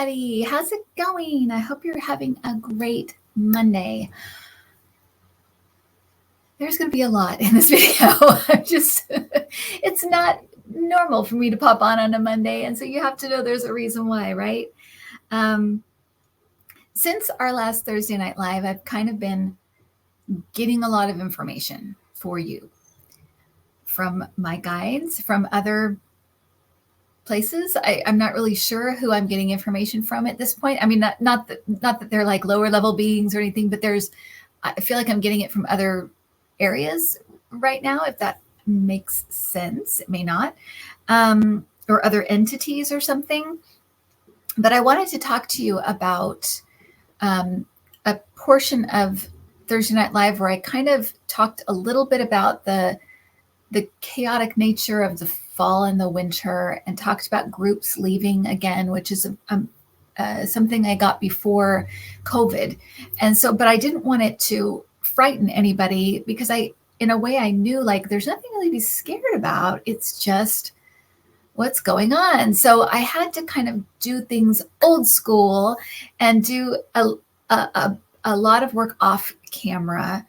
everybody. How's it going? I hope you're having a great Monday. There's going to be a lot in this video. It's not normal for me to pop on a Monday. And so you have to know there's a reason why, right? Since our last Thursday Night Live, I've kind of been getting a lot of information for you from my guides, from other places. I'm not really sure who I'm getting information from at this point. I mean, not that they're like lower level beings or anything, but I feel like I'm getting it from other areas right now, if that makes sense. It may not, or other entities or something. But I wanted to talk to you about a portion of Thursday Night Live where I kind of talked a little bit about the chaotic nature of the fall and the winter, and talked about groups leaving again, which is something I got before COVID. And so, but I didn't want it to frighten anybody, because in a way I knew like there's nothing really to be scared about. It's just what's going on. So I had to kind of do things old school and do a lot of work off camera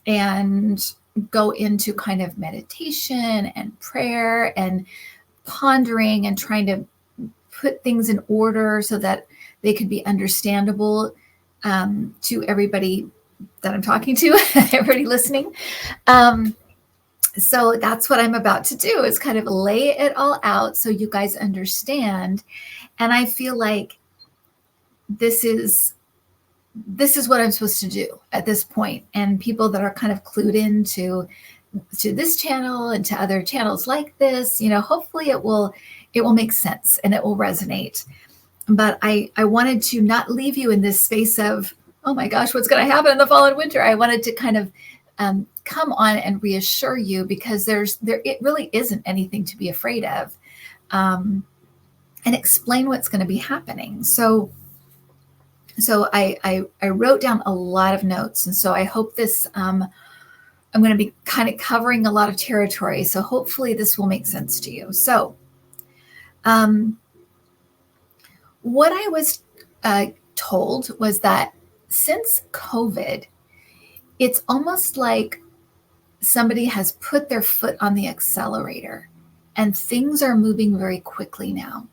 and go into kind of meditation and prayer and pondering and trying to put things in order so that they could be understandable to everybody that I'm talking to, everybody listening. So that's what I'm about to do, is kind of lay it all out so you guys understand. And I feel like this is what I'm supposed to do at this point. And people that are kind of clued into this channel and to other channels like this, hopefully it will make sense and it will resonate. But I wanted to not leave you in this space of, oh my gosh, what's going to happen in the fall and winter? I wanted to kind of come on and reassure you, because it really isn't anything to be afraid of, and explain what's going to be happening. So I wrote down a lot of notes. And so I hope this, I'm going to be kind of covering a lot of territory. So hopefully this will make sense to you. So what I was told was that since COVID, it's almost like somebody has put their foot on the accelerator and things are moving very quickly now.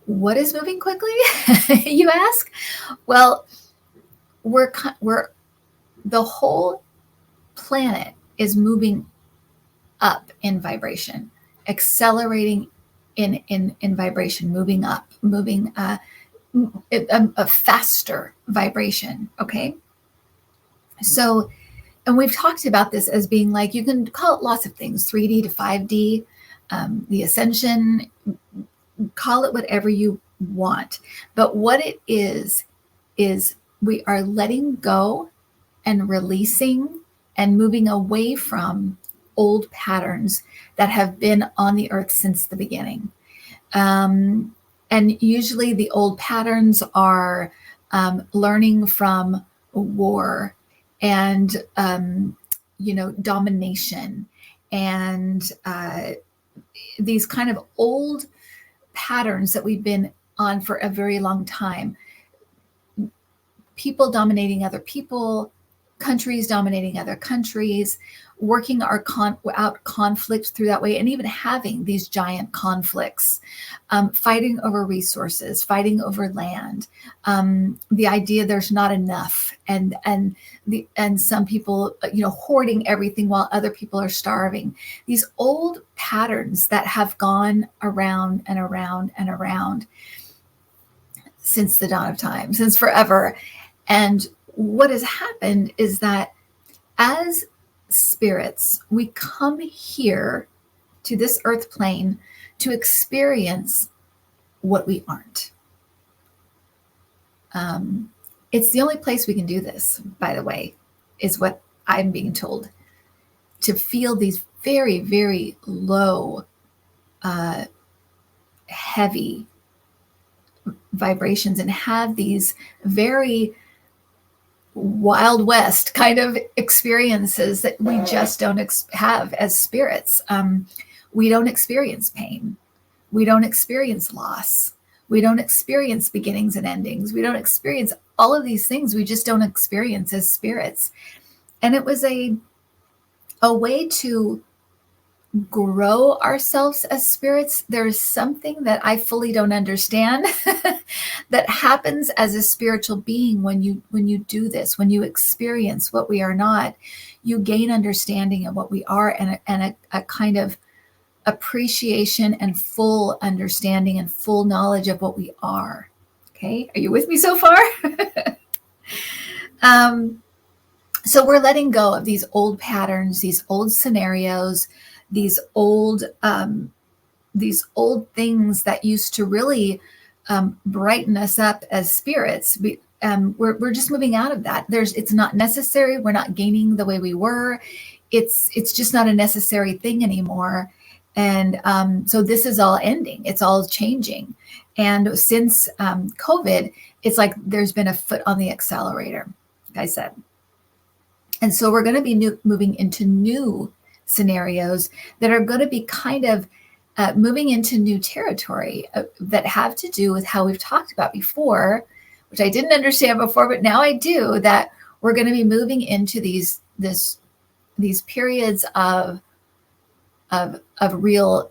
What is moving quickly, you ask? Well, the whole planet is moving up in vibration, accelerating in vibration, moving up, moving a faster vibration. Okay. So, and we've talked about this as being like, you can call it lots of things, 3D to 5D, the Ascension, call it whatever you want. But what it is we are letting go and releasing and moving away from old patterns that have been on the earth since the beginning. And usually the old patterns are learning from war and, domination and these kind of old patterns that we've been on for a very long time. People dominating other people, countries dominating other countries, working out conflict through that way, and even having these giant conflicts, fighting over resources, fighting over land, the idea there's not enough, and some people, hoarding everything while other people are starving. These old patterns that have gone around and around and around since the dawn of time, since forever. And what has happened is that as spirits, we come here to this earth plane to experience what we aren't. It's the only place we can do this, by the way, is what I'm being told, to feel these very, very low, heavy vibrations and have these very Wild West kind of experiences that we just don't have as spirits. We don't experience pain. We don't experience loss. We don't experience beginnings and endings. We don't experience all of these things. We just don't experience as spirits. And it was a way to grow ourselves as spirits. There's something that I fully don't understand that happens as a spiritual being when you do this, when you experience what we are not. You gain understanding of what we are, and a kind of appreciation and full understanding and full knowledge of what we are. Okay, are you with me so far? So we're letting go of these old patterns, these old scenarios, these old things that used to really brighten us up as spirits. We're just moving out of that. It's not necessary. We're not gaining the way we were. It's just not a necessary thing anymore. And so this is all ending. It's all changing. And since COVID, it's like there's been a foot on the accelerator, like I said. And so we're going to be moving into new scenarios that are going to be kind of moving into new territory that have to do with how we've talked about before, which I didn't understand before, but now I do, that we're going to be moving into these periods of real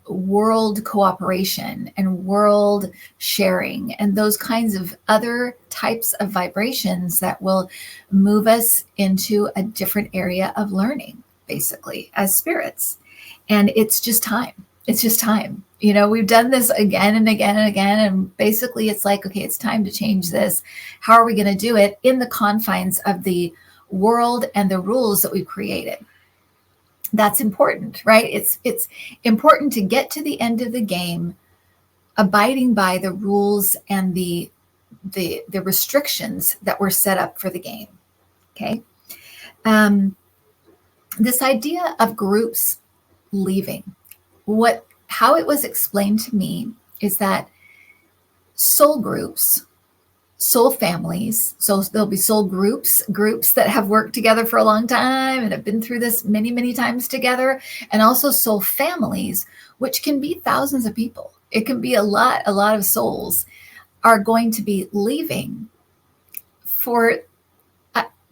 world cooperation and world sharing and those kinds of other types of vibrations that will move us into a different area of learning, basically, as spirits. And it's just time. It's just time. You know, we've done this again and again and again. And basically it's like, okay, it's time to change this. How are we going to do it in the confines of the world and the rules that we've created? That's important, right? It's important to get to the end of the game, abiding by the rules and the restrictions that were set up for the game. Okay. This idea of groups leaving, how it was explained to me is that soul groups, soul families, so there'll be soul groups that have worked together for a long time and have been through this many, many times together, and also soul families, which can be thousands of people. It can be a lot of souls are going to be leaving. For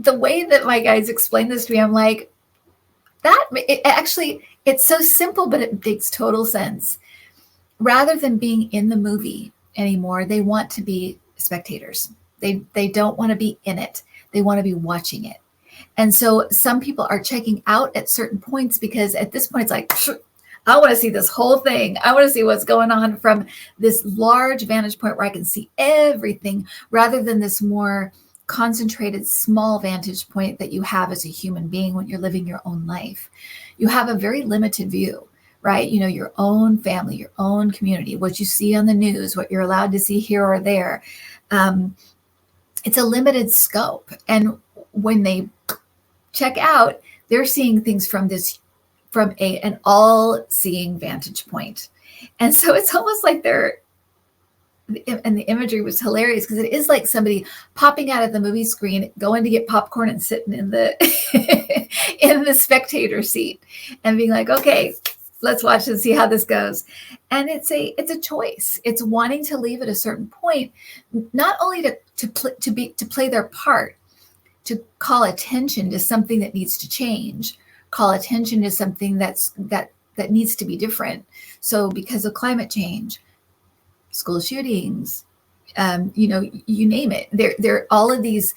the way that my guides explain this to me, I'm like, it's so simple, but it makes total sense. Rather than being in the movie anymore, they want to be spectators. They don't want to be in it. They want to be watching it. And so some people are checking out at certain points because at this point it's like, I want to see this whole thing. I want to see what's going on from this large vantage point where I can see everything, rather than this more concentrated small vantage point that you have as a human being when you're living your own life. You have a very limited view, right? You know, your own family, your own community, what you see on the news, what you're allowed to see here or there. It's a limited scope. And when they check out, they're seeing things from an all-seeing vantage point. And so it's almost like and the imagery was hilarious because it is like somebody popping out of the movie screen, going to get popcorn and sitting in the in the spectator seat and being like, okay, let's watch and see how this goes. And it's a choice. It's wanting to leave at a certain point, not only to play their part, to call attention to something that needs to change, call attention to something that needs to be different. So because of climate change, school shootings, you name it. There are all of these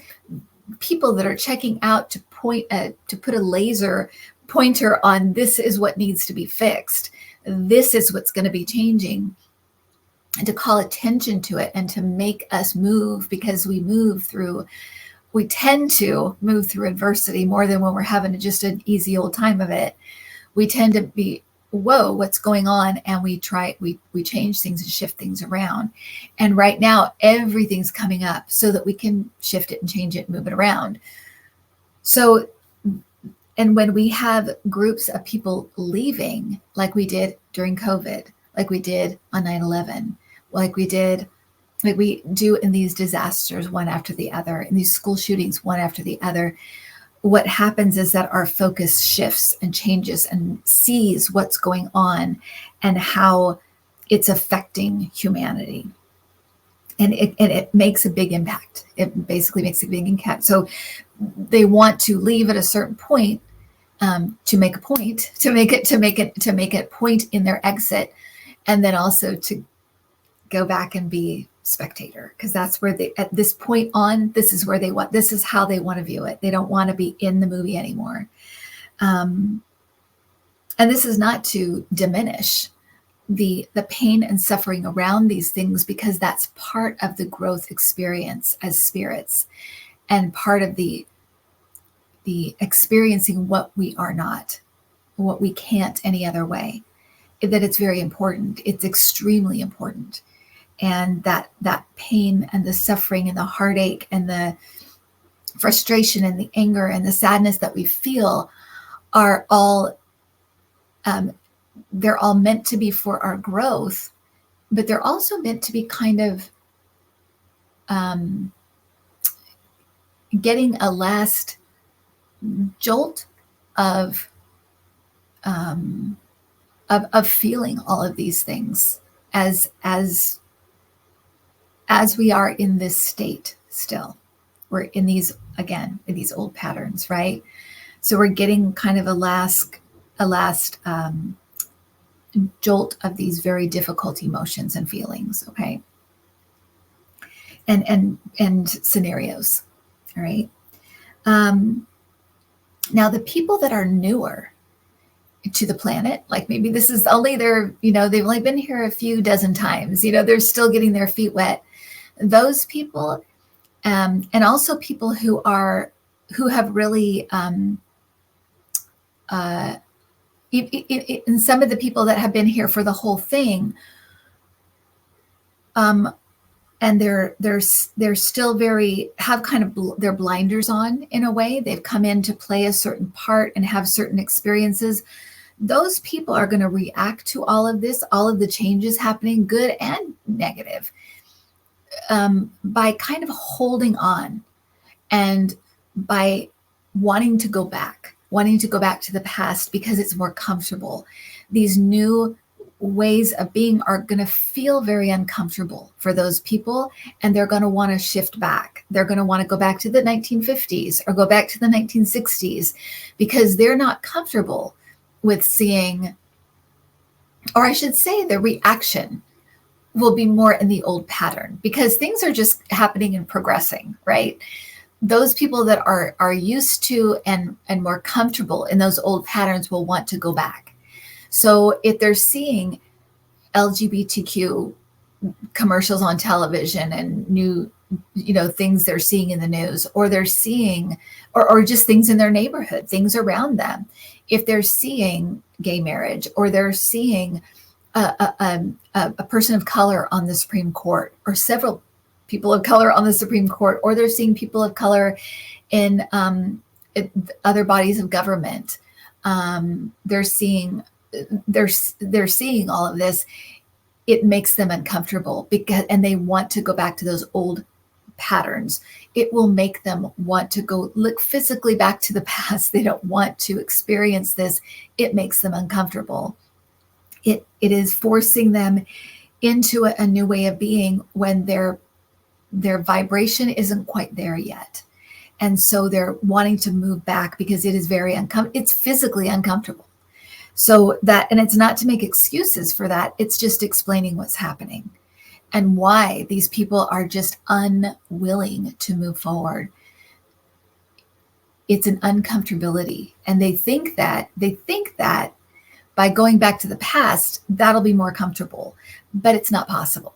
people that are checking out to put a laser pointer on, this is what needs to be fixed. This is what's going to be changing, and to call attention to it and to make us move, because we tend to move through adversity more than when we're having just an easy old time of it. We tend to be, whoa, what's going on? And we change things and shift things around. And right now, everything's coming up so that we can shift it and change it and move it around. So, and when we have groups of people leaving, like we did during COVID, like we did on 9/11, like we do in these disasters one after the other, in these school shootings one after the other, what happens is that our focus shifts and changes and sees what's going on and how it's affecting humanity. And it makes a big impact. It basically makes a big impact. So they want to leave at a certain point, to make a point, to make it point in their exit, and then also to go back and be spectator, because that's where they, at this point on, this is how they want to view it. They don't want to be in the movie anymore. And this is not to diminish the pain and suffering around these things, because that's part of the growth experience as spirits, and part of the experiencing what we are not, what we can't any other way. That it's very important. It's extremely important. And that pain and the suffering and the heartache and the frustration and the anger and the sadness that we feel are all, they're all meant to be for our growth, but they're also meant to be kind of getting a last jolt of feeling all of these things as we are in this state still. We're in these old patterns, right? So we're getting kind of a last jolt of these very difficult emotions and feelings, okay? And scenarios, all right? Now, the people that are newer to the planet, like maybe this is only they've only been here a few dozen times, they're still getting their feet wet. Those people, and also people who have really, and some of the people that have been here for the whole thing, and they're still have kind of their blinders on in a way. They've come in to play a certain part and have certain experiences. Those people are going to react to all of this, all of the changes happening, good and negative, by kind of holding on, and by wanting to go back to the past because it's more comfortable. These new ways of being are going to feel very uncomfortable for those people, and they're going to want to shift back. They're going to want to go back to the 1950s or go back to the 1960s, because they're not comfortable with seeing, or I should say the reaction will be more in the old pattern, because things are just happening and progressing, right? Those people that are used to and more comfortable in those old patterns will want to go back. So if they're seeing LGBTQ commercials on television and new, things they're seeing in the news, or they're seeing, or just things in their neighborhood, things around them, if they're seeing gay marriage, or they're seeing a person of color on the Supreme Court, or several people of color on the Supreme Court, or they're seeing people of color in other bodies of government, they're seeing all of this, it makes them uncomfortable, and they want to go back to those old patterns. It will make them want to go look physically back to the past. They don't want to experience this. It makes them uncomfortable. It is forcing them into a new way of being when their vibration isn't quite there yet. And so they're wanting to move back because it is very uncomfortable. It's physically uncomfortable. So that, and it's not to make excuses for that. It's just explaining what's happening and why these people are just unwilling to move forward. It's an uncomfortability. And they think that by going back to the past, that'll be more comfortable, but it's not possible.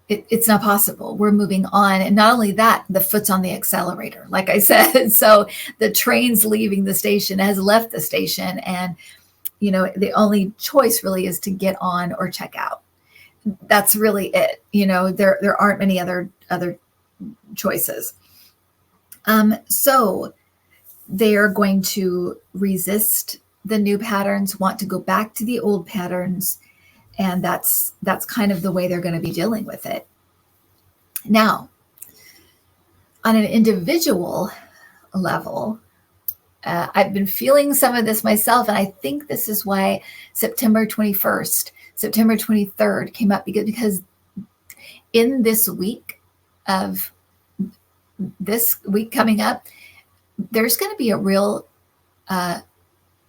It's not possible. We're moving on. And not only that, the foot's on the accelerator, like I said. So the train's leaving the station, has left the station. And, the only choice really is to get on or check out. That's really it. There aren't many other choices. So they are going to resist the new patterns, want to go back to the old patterns. And that's kind of the way they're going to be dealing with it. Now, on an individual level, I've been feeling some of this myself, and I think this is why September 21st, September 23rd came up, because in this week, of this week coming up, there's going to be a real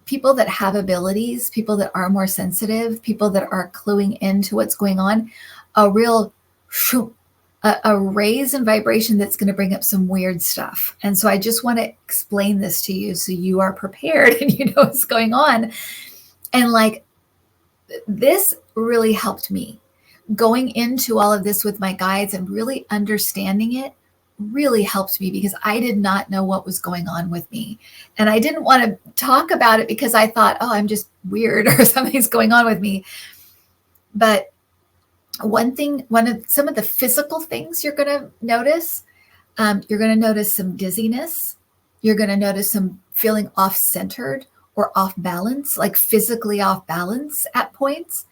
people that have abilities, people that are more sensitive, people that are cluing into what's going on, a real a raise in vibration that's going to bring up some weird stuff. And so I just want to explain this to you so you are prepared and you know what's going on. And like, this really helped me going into all of this with my guides, and really understanding it really helped me, because I did not know what was going on with me. And I didn't want to talk about it because I thought, oh, I'm just weird or something's going on with me. But some of the physical things you're going to notice, you're going to notice some dizziness. You're going to notice some feeling off-centered or off balance, like physically off balance at points.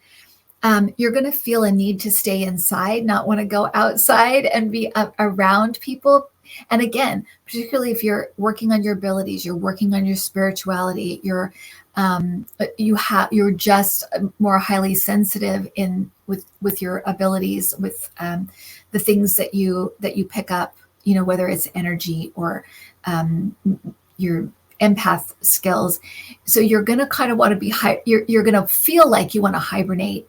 You're going to feel a need to stay inside, not want to go outside and be around people. And again, particularly if you're working on your abilities, you're working on your spirituality, you're just more highly sensitive with your abilities, with the things that you pick up, you know, whether it's energy or your empath skills. So you're going to kind of want to be you're going to feel like you want to hibernate.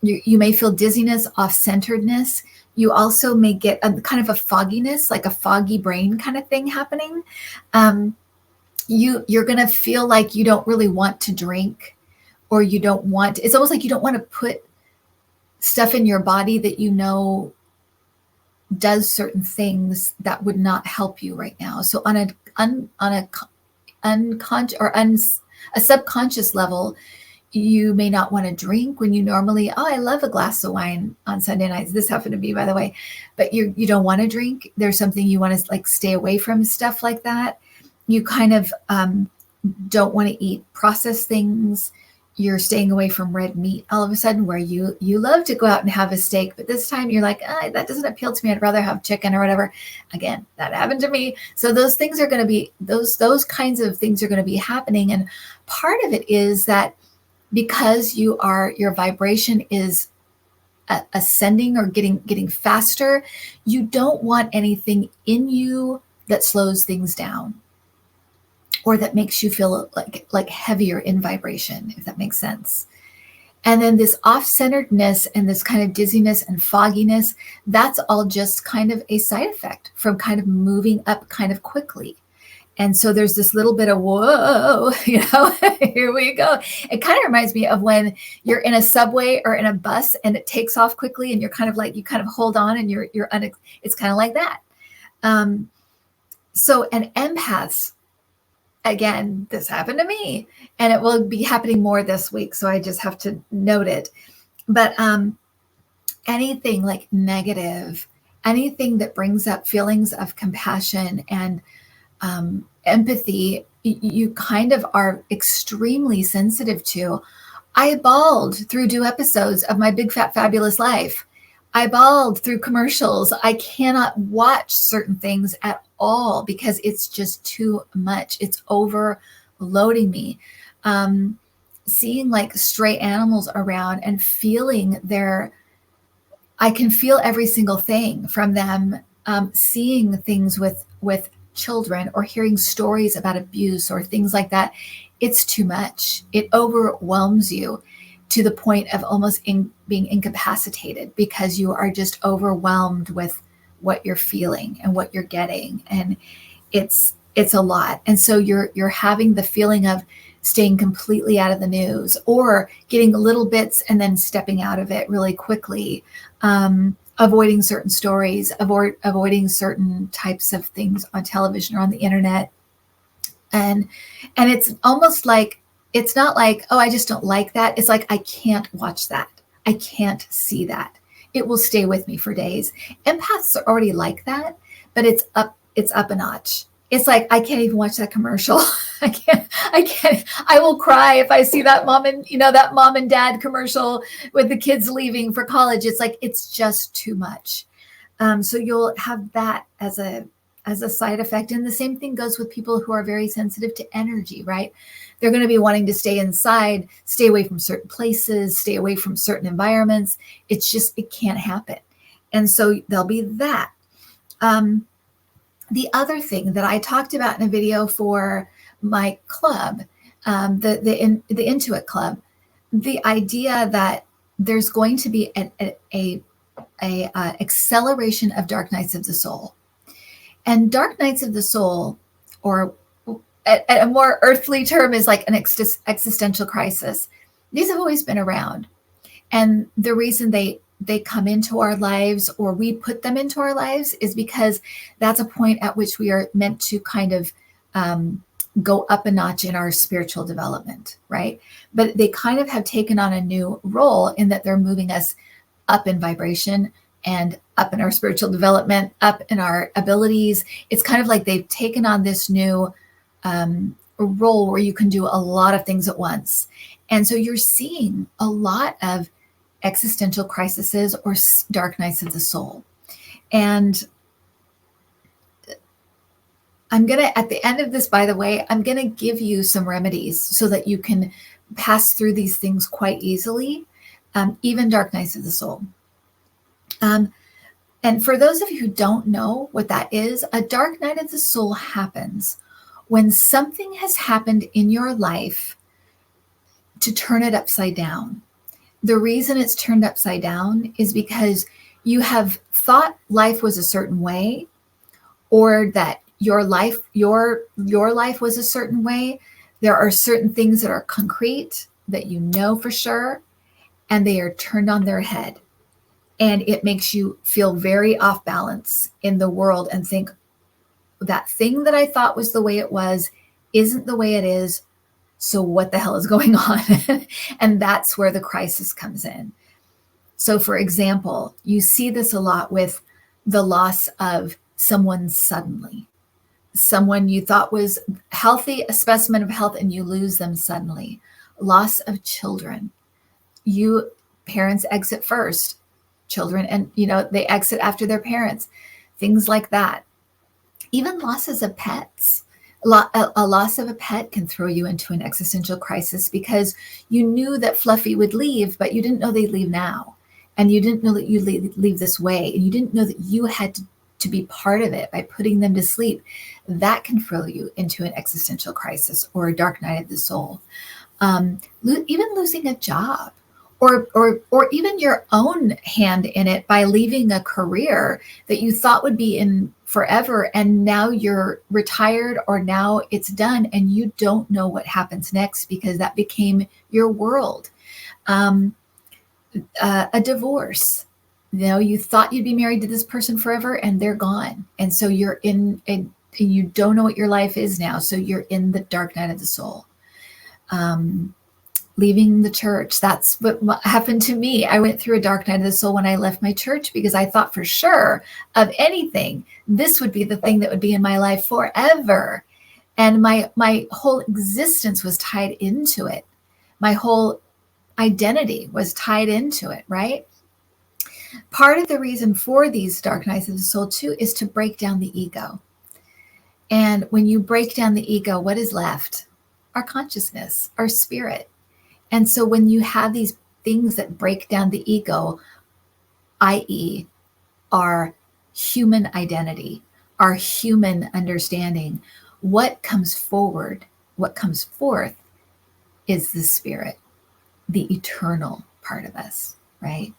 You may feel dizziness, off-centeredness. You also may get a kind of a fogginess, like a foggy brain kind of thing happening. You're going to feel like you don't really want to drink, or you don't want, it's almost like you don't want to put stuff in your body that you know does certain things that would not help you right now. So on a unconscious or a subconscious level, you may not want to drink when you normally, I love a glass of wine on Sunday nights. This happened to be, by the way, but you don't want to drink. There's something you want to like stay away from, stuff like that. You kind of don't want to eat processed things. You're staying away from red meat all of a sudden, where you love to go out and have a steak, but this time you're like, that doesn't appeal to me. I'd rather have chicken or whatever. Again, that happened to me. So those things are going to be, those kinds of things are going to be happening. And part of it is that because your vibration is ascending or getting faster, you don't want anything in you that slows things down, or that makes you feel like heavier in vibration, if that makes sense. And then this off-centeredness and this kind of dizziness and fogginess, that's all just kind of a side effect from kind of moving up kind of quickly. And so there's this little bit of, whoa, here we go. It kind of reminds me of when you're in a subway or in a bus and it takes off quickly, and you're kind of like, you kind of hold on, and it's kind of like that. So an empaths, again, this happened to me, and it will be happening more this week. So I just have to note it. But anything like negative, anything that brings up feelings of compassion and empathy, you kind of are extremely sensitive to. I bawled through 2 episodes of My Big Fat Fabulous Life. I bawled through commercials. I cannot watch certain things at all because it's just too much. It's overloading me. Seeing like stray animals around and feeling I can feel every single thing from them. Seeing things with children, or hearing stories about abuse or things like that, it's too much. It overwhelms you to the point of almost being incapacitated, because you are just overwhelmed with what you're feeling and what you're getting, and it's a lot. And so you're having the feeling of staying completely out of the news, or getting little bits and then stepping out of it really quickly. Avoiding certain stories, avoiding certain types of things on television or on the internet. And it's almost like, it's not like, oh, I just don't like that. It's like, I can't watch that. I can't see that. It will stay with me for days. Empaths are already like that, but it's up a notch. It's like, I can't even watch that commercial. I can't. I will cry if I see that mom and dad commercial with the kids leaving for college. It's like, it's just too much. So you'll have that as a side effect. And the same thing goes with people who are very sensitive to energy, right? They're going to be wanting to stay inside, stay away from certain places, stay away from certain environments. It can't happen. And so there'll be that. The other thing that I talked about in a video for my club, the Intuit Club, the idea that there's going to be a acceleration of dark nights of the soul. And dark nights of the soul, or a more earthly term, is like an existential crisis. These have always been around. And the reason they come into our lives, or we put them into our lives, is because that's a point at which we are meant to kind of go up a notch in our spiritual development, right? But they kind of have taken on a new role in that they're moving us up in vibration and up in our spiritual development, up in our abilities. It's kind of like they've taken on this new role where you can do a lot of things at once. And so you're seeing a lot of existential crises or dark nights of the soul. And I'm going to, at the end of this, by the way, I'm going to give you some remedies so that you can pass through these things quite easily, even dark nights of the soul. And for those of you who don't know what that is, a dark night of the soul happens when something has happened in your life to turn it upside down. The reason it's turned upside down is because you have thought life was a certain way, or that your life was a certain way. There are certain things that are concrete that you know for sure, and they are turned on their head. And it makes you feel very off balance in the world and think, that thing that I thought was the way it was isn't the way it is. So what the hell is going on? And that's where the crisis comes in. So for example, you see this a lot with the loss of someone suddenly. Someone you thought was healthy, a specimen of health, and you lose them suddenly. Loss of children. Parents exit first. Children, and they exit after their parents. Things like that. Even losses of pets. A loss of a pet can throw you into an existential crisis because you knew that Fluffy would leave, but you didn't know they'd leave now. And you didn't know that you'd leave this way. And you didn't know that you had to be part of it by putting them to sleep. That can throw you into an existential crisis or a dark night of the soul. Even losing a job. Or even your own hand in it by leaving a career that you thought would be in forever, and now you're retired, or now it's done and you don't know what happens next because that became your world. A divorce. You thought you'd be married to this person forever and they're gone. And so you're you don't know what your life is now. So you're in the dark night of the soul. Leaving the church. That's what happened to me. I went through a dark night of the soul when I left my church because I thought for sure of anything, this would be the thing that would be in my life forever. And my whole existence was tied into it. My whole identity was tied into it, right? Part of the reason for these dark nights of the soul too is to break down the ego. And when you break down the ego, what is left? Our consciousness, our spirit. And so when you have these things that break down the ego, i.e., our human identity, our human understanding, what comes forth is the spirit, the eternal part of us, right?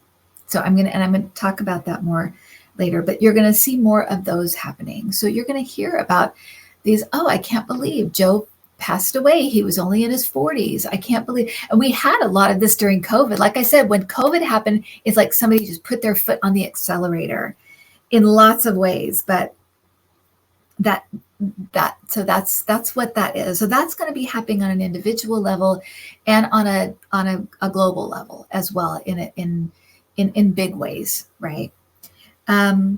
So I'm going to talk about that more later, but you're going to see more of those happening. So you're going to hear about these, I can't believe Joe passed away. He was only in his 40s. I can't believe. And we had a lot of this during COVID. Like I said, when COVID happened, it's like somebody just put their foot on the accelerator in lots of ways. But that's what that is. So that's going to be happening on an individual level and on a global level as well in big ways, right? The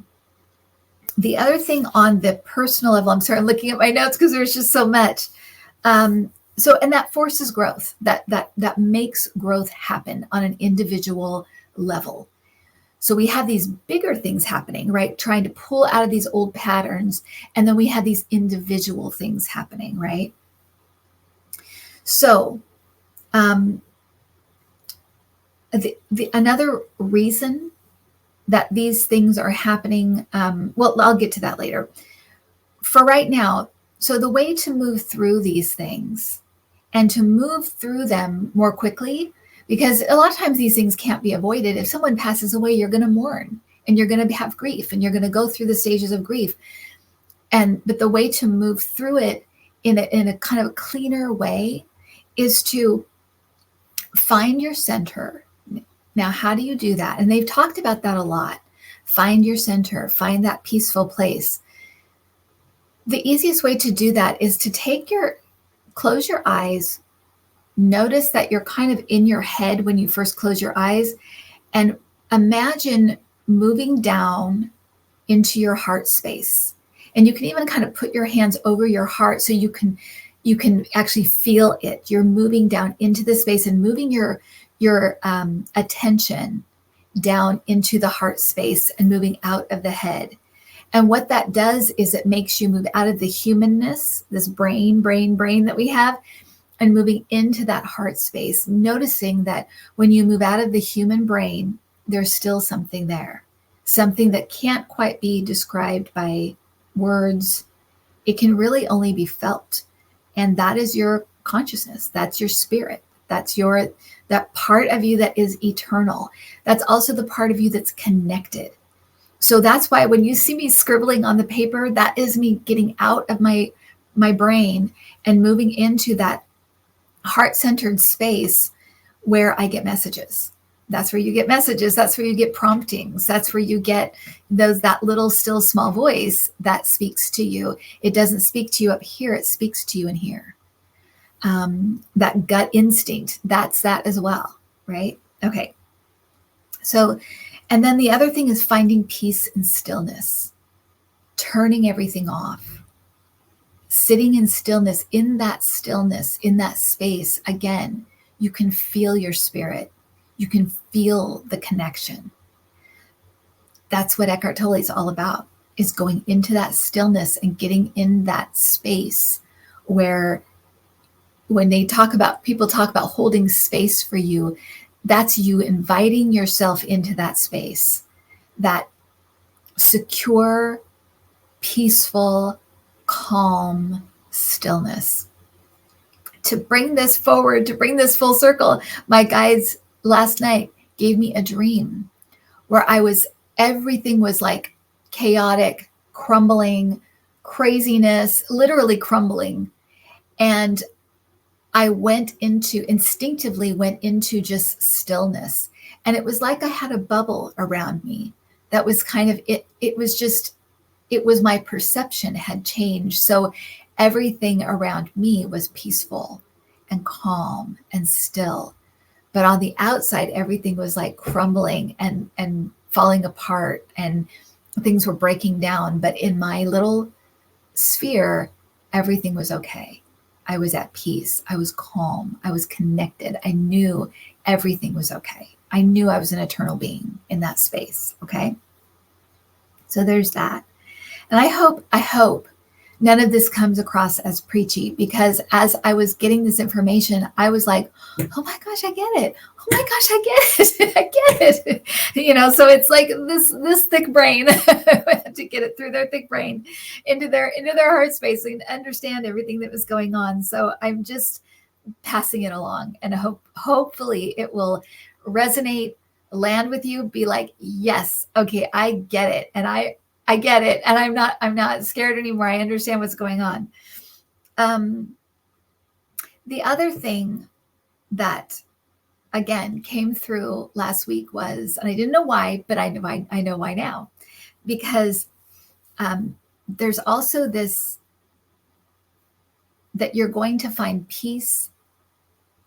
other thing on the personal level, I'm sorry, I'm looking at my notes because there's just so much. And that forces growth, that makes growth happen on an individual level. So we have these bigger things happening, right? Trying to pull out of these old patterns. And then we have these individual things happening, right? So another reason that these things are happening. Well, I'll get to that later. For right now, so the way to move through these things and to move through them more quickly, because a lot of times these things can't be avoided. If someone passes away, you're going to mourn and you're going to have grief and you're going to go through the stages of grief. But the way to move through it in a kind of cleaner way is to find your center. Now, how do you do that? And they've talked about that a lot. Find your center, find that peaceful place. The easiest way to do that is to close your eyes, notice that you're kind of in your head when you first close your eyes, and imagine moving down into your heart space. And you can even kind of put your hands over your heart so you can actually feel it. You're moving down into the space and moving your attention down into the heart space and moving out of the head. And what that does is it makes you move out of the humanness, this brain that we have, and moving into that heart space, noticing that when you move out of the human brain, there's still something there, something that can't quite be described by words. It can really only be felt. And that is your consciousness. That's your spirit. That's that part of you that is eternal. That's also the part of you that's connected. So that's why when you see me scribbling on the paper, that is me getting out of my brain and moving into that heart-centered space where I get messages. That's where you get messages. That's where you get promptings. That's where you get that little still small voice that speaks to you. It doesn't speak to you up here. It speaks to you in here. That gut instinct, that's that as well, right? Okay. So, and then the other thing is finding peace and stillness, turning everything off, sitting in stillness, in that space. Again, you can feel your spirit. You can feel the connection. That's what Eckhart Tolle is all about, is going into that stillness and getting in that space where when people talk about holding space for you, that's you inviting yourself into that space, that secure, peaceful, calm stillness. To bring this forward, to bring this full circle, my guides last night gave me a dream where everything was like chaotic, crumbling, craziness, literally crumbling. And I instinctively went into just stillness. And it was like I had a bubble around me. That was kind of it. It was my perception had changed. So everything around me was peaceful and calm and still. But on the outside, everything was like crumbling and falling apart and things were breaking down. But in my little sphere, everything was okay. I was at peace. I was calm. I was connected. I knew everything was okay. I knew I was an eternal being in that space. Okay. So there's that. And I hope none of this comes across as preachy, because as I was getting this information, I was like, oh my gosh, I get it. Oh my gosh, I get it. I get it. So it's like this thick brain to get it through their thick brain into their heart space and understand everything that was going on. So I'm just passing it along, and hopefully it will resonate, land with you, be like, yes, okay, I get it. And I get it. And I'm not scared anymore. I understand what's going on. The other thing that, again, came through last week was, and I didn't know why, but I know why now, because there's also this, that you're going to find peace,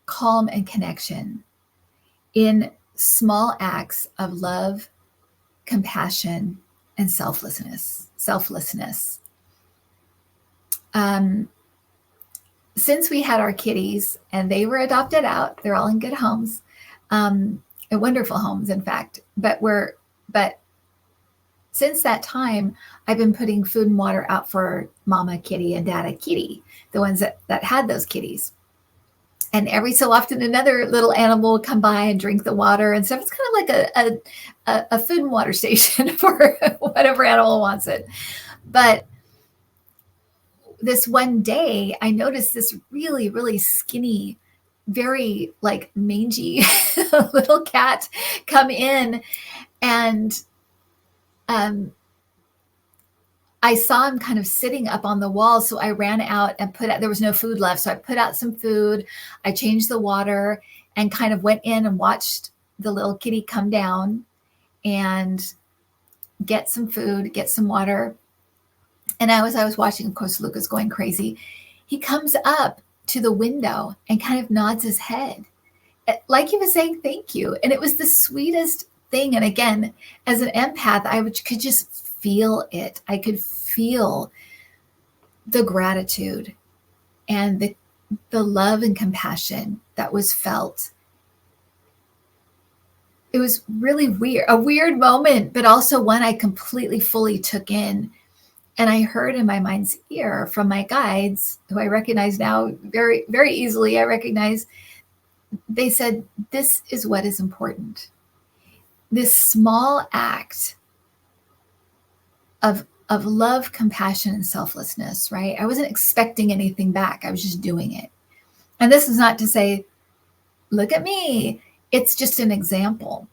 calm, and connection in small acts of love, compassion, and selflessness. Since we had our kitties and they were adopted out, they're all in good homes, wonderful homes, in fact. But since that time, I've been putting food and water out for Mama Kitty and Dada Kitty, the ones that had those kitties. And every so often, another little animal will come by and drink the water and stuff. It's kind of like a food and water station for whatever animal wants it. But this one day, I noticed this really, really skinny, very like mangy little cat come in, and I saw him kind of sitting up on the wall. So I ran out and there was no food left. So I put out some food, I changed the water, and kind of went in and watched the little kitty come down and get some food, get some water. And as I was watching, of course, Luca's going crazy. He comes up to the window and kind of nods his head, like he was saying thank you. And it was the sweetest thing. And again, as an empath, could just feel it. I could feel the gratitude and the love and compassion that was felt. It was really weird, a weird moment, but also one I completely, fully took in. And I heard in my mind's ear from my guides, who I recognize now very, very easily. I recognize, they said, this is what is important. This small act of love, compassion, and selflessness, right? I wasn't expecting anything back. I was just doing it. And this is not to say, look at me. It's just an example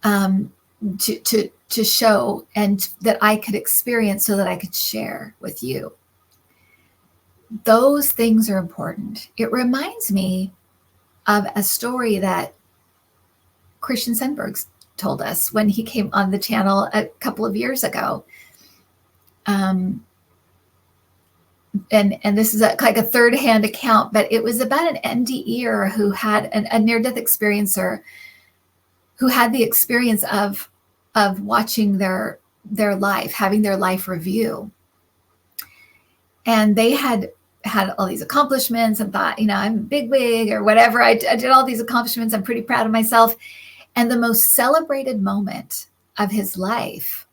to show and that I could experience so that I could share with you. Those things are important. It reminds me of a story that Christian Sandberg told us when he came on the channel a couple of years ago. And this is like a third-hand account, but it was about an NDEer who had a near-death experiencer who had the experience of watching their life, having their life review. And they had all these accomplishments and thought, I'm a bigwig or whatever. I did all these accomplishments. I'm pretty proud of myself. And the most celebrated moment of his life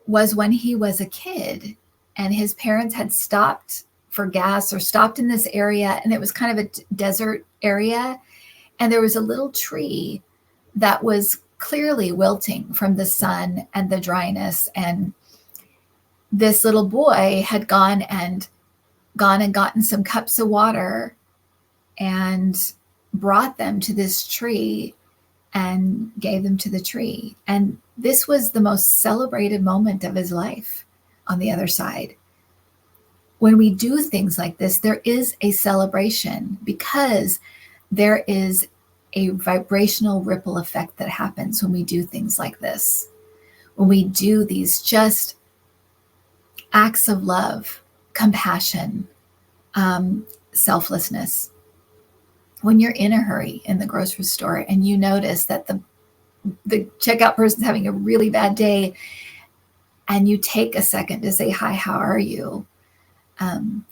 was when he was a kid and his parents had stopped for gas or stopped in this area. And it was kind of a desert area. And there was a little tree that was clearly wilting from the sun and the dryness. And this little boy had gone and gotten some cups of water and brought them to this tree and gave them to the tree. And this was the most celebrated moment of his life on the other side. When we do things like this, there is a celebration because there is a vibrational ripple effect that happens when we do things like this. When we do these just acts of love, compassion, selflessness. When you're in a hurry in the grocery store and you notice that the checkout person's having a really bad day, and you take a second to say, hi, how are you?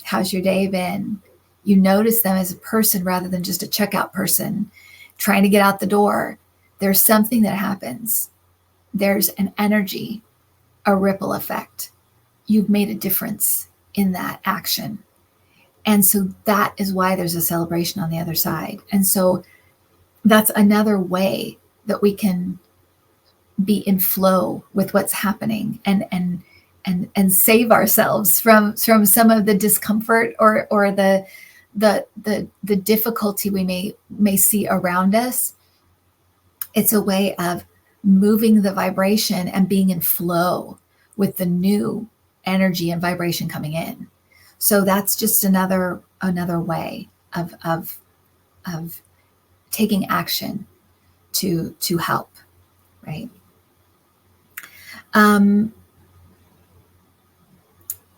How's your day been? You notice them as a person rather than just a checkout person trying to get out the door. There's something that happens. There's an energy, a ripple effect. You've made a difference in that action. And so that is why there's a celebration on the other side. And so that's another way that we can be in flow with what's happening and save ourselves from some of the discomfort or the difficulty we may see around us. It's a way of moving the vibration and being in flow with the new energy and vibration coming in. So that's just another way of taking action to help, right?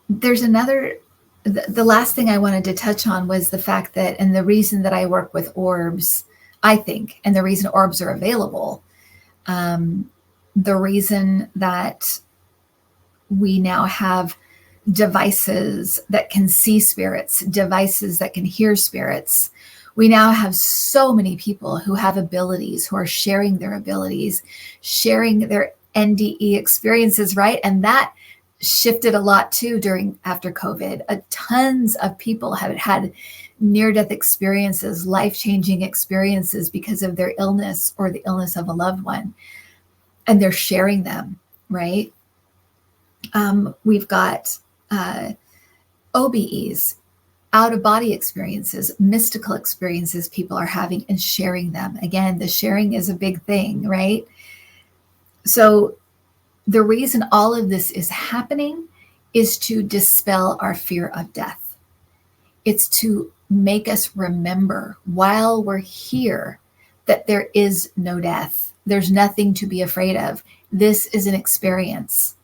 There's the last thing I wanted to touch on was the fact that, and the reason that I work with orbs, I think, and the reason orbs are available, the reason that we now have devices that can see spirits, devices that can hear spirits. We now have so many people who have abilities, who are sharing their abilities, sharing their NDE experiences, right? And that shifted a lot too after COVID. Tons of people have had near-death experiences, life-changing experiences because of their illness or the illness of a loved one, and they're sharing them, right? We've got OBEs, out-of-body experiences, mystical experiences people are having and sharing them. Again, the sharing is a big thing, right? So the reason all of this is happening is to dispel our fear of death. It's to make us remember while we're here that there is no death. There's nothing to be afraid of. This is an experience.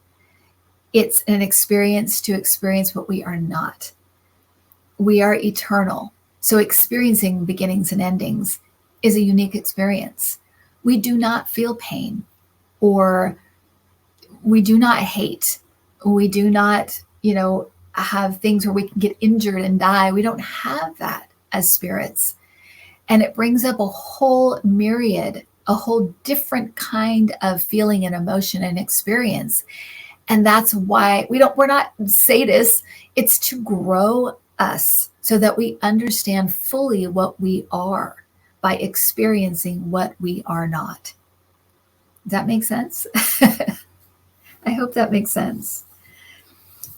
It's an experience to experience what we are not. We are eternal. So experiencing beginnings and endings is a unique experience. We do not feel pain, or we do not hate. We do not, have things where we can get injured and die. We don't have that as spirits. And it brings up a whole myriad, a whole different kind of feeling and emotion and experience. And that's why we're not sadists. It's to grow us so that we understand fully what we are by experiencing what we are not. Does that make sense? I hope that makes sense.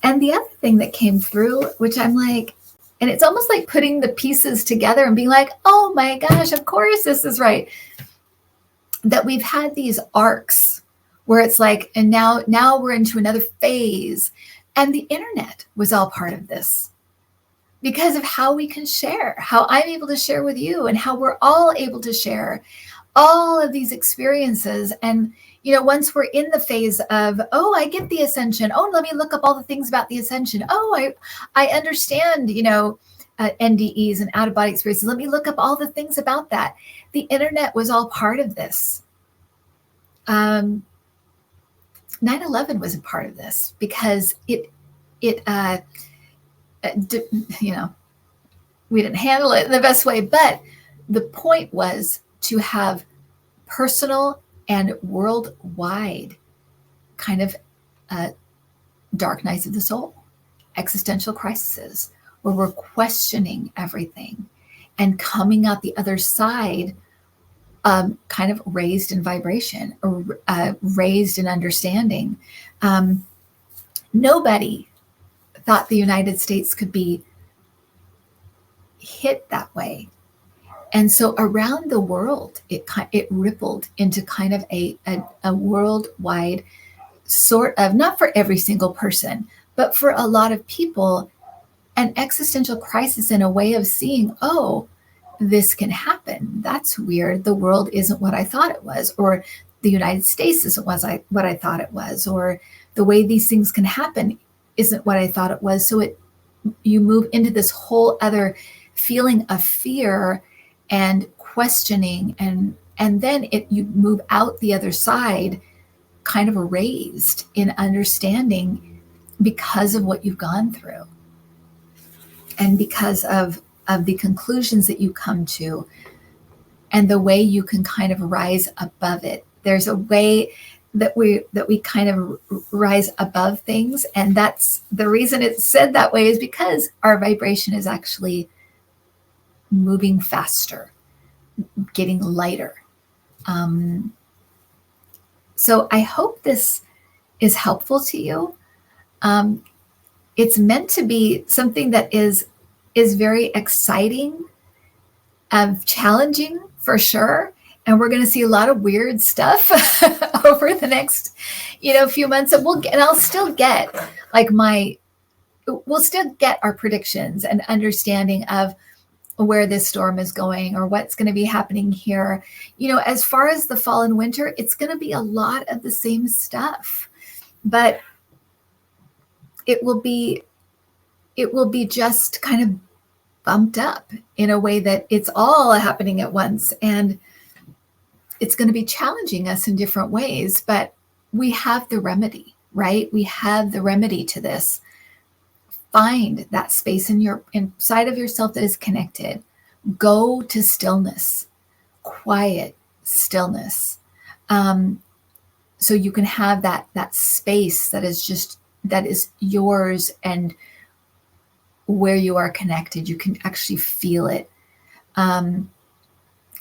And the other thing that came through, which I'm like, and it's almost like putting the pieces together and being like, oh my gosh, of course this is right. That we've had these arcs where it's like, and now we're into another phase. And the internet was all part of this because of how we can share, how I'm able to share with you, and how we're all able to share all of these experiences. And once we're in the phase of, oh, I get the ascension. Oh, let me look up all the things about the ascension. Oh, I understand, NDEs and out-of-body experiences. Let me look up all the things about that. The internet was all part of this. 9/11 was a part of this because we didn't handle it in the best way. But the point was to have personal and worldwide kind of dark nights of the soul, existential crises, where we're questioning everything and coming out the other side kind of raised in vibration, or raised in understanding. Nobody thought the United States could be hit that way. And so around the world, it rippled into kind of a worldwide sort of, not for every single person, but for a lot of people, an existential crisis and a way of seeing, oh, this can happen. That's weird. The world isn't what I thought it was, or the United States isn't what I thought it was, or the way these things can happen isn't what I thought it was. So you move into this whole other feeling of fear and questioning, and then you move out the other side kind of raised in understanding because of what you've gone through and because of the conclusions that you come to and the way you can kind of rise above it. There's a way that we kind of rise above things, and that's the reason it's said that way, is because our vibration is actually moving faster, getting lighter. So I hope this is helpful to you. It's meant to be something that is very exciting, challenging for sure. And we're going to see a lot of weird stuff over the next, few months. And I'll still get we'll still get our predictions and understanding of where this storm is going or what's going to be happening here. As far as the fall and winter, it's going to be a lot of the same stuff, but it will be just kind of bumped up in a way that it's all happening at once. And it's going to be challenging us in different ways, but we have the remedy, right? We have the remedy to this. Find that space inside of yourself that is connected. Go to stillness, quiet stillness. So you can have that space that is just that is yours and where you are connected. You can actually feel it.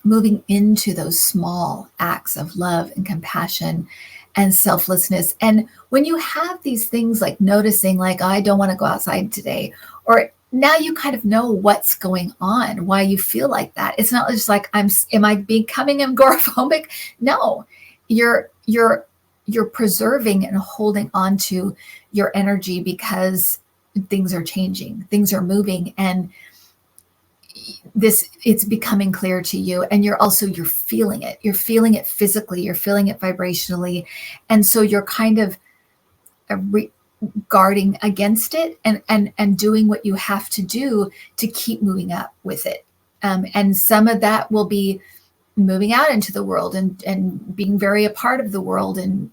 Moving into those small acts of love and compassion and selflessness. And when you have these things like noticing, like, I don't want to go outside today, or now you kind of know what's going on, why you feel like that. It's not just like, am I becoming agoraphobic? No, you're preserving and holding on to your energy because things are changing, things are moving, and it's becoming clear to you. And you're feeling it. You're feeling it physically, you're feeling it vibrationally. And so you're kind of guarding against it and doing what you have to do to keep moving up with it. And some of that will be moving out into the world and being very a part of the world, and,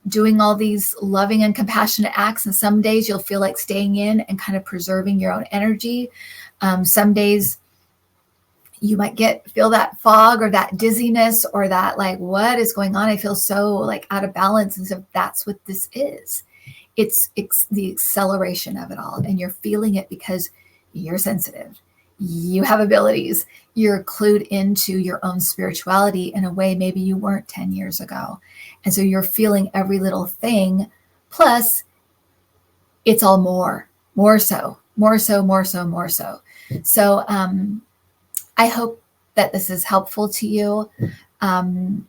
doing all these loving and compassionate acts. And some days you'll feel like staying in and kind of preserving your own energy. Some days you might feel that fog or that dizziness or that, like, what is going on? I feel so like out of balance. And so that's what this is. It's the acceleration of it all. And you're feeling it because you're sensitive. You have abilities. You're clued into your own spirituality in a way maybe you weren't 10 years ago. And so you're feeling every little thing. Plus, it's all more so. So I hope that this is helpful to you. And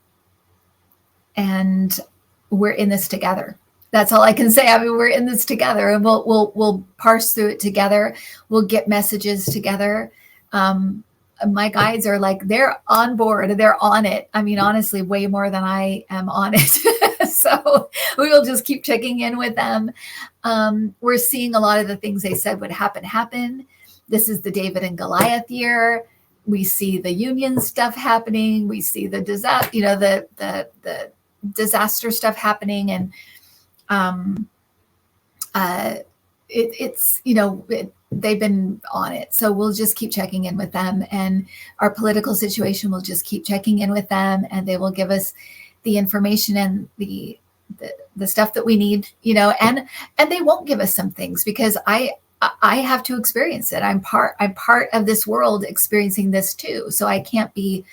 we're in this together. That's all I can say. I mean, we're in this together, and we'll parse through it together. We'll get messages together. My guides are like, they're on board. They're on it. I mean, honestly, way more than I am on it. So we will just keep checking in with them. We're seeing a lot of the things they said would happen. This is the David and Goliath year. We see the union stuff happening. We see the disaster, the disaster stuff happening. And they've been on it. So we'll just keep checking in with them, and our political situation will just keep checking in with them, and they will give us the information and the stuff that we need, and they won't give us some things because I have to experience it. I'm part of this world experiencing this too. So I can't be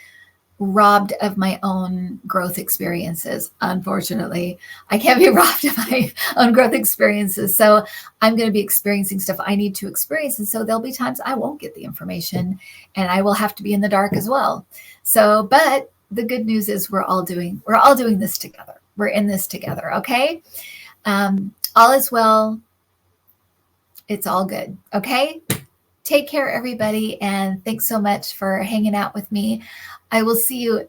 robbed of my own growth experiences. Unfortunately, I can't be robbed of my own growth experiences. So I'm going to be experiencing stuff I need to experience. And so there'll be times I won't get the information, and I will have to be in the dark as well. So, but the good news is we're all doing this together. We're in this together. Okay. All is well. It's all good. Okay. Take care, everybody. And thanks so much for hanging out with me. I will see you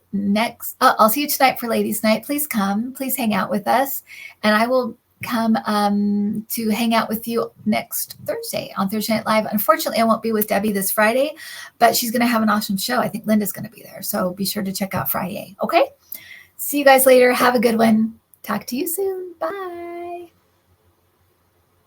I'll see you tonight for Ladies' Night. Please come. Please hang out with us. And I will come to hang out with you next Thursday on Thursday Night Live. Unfortunately, I won't be with Debbie this Friday, but she's going to have an awesome show. I think Linda's going to be there. So be sure to check out Friday. Okay? See you guys later. Have a good one. Talk to you soon. Bye.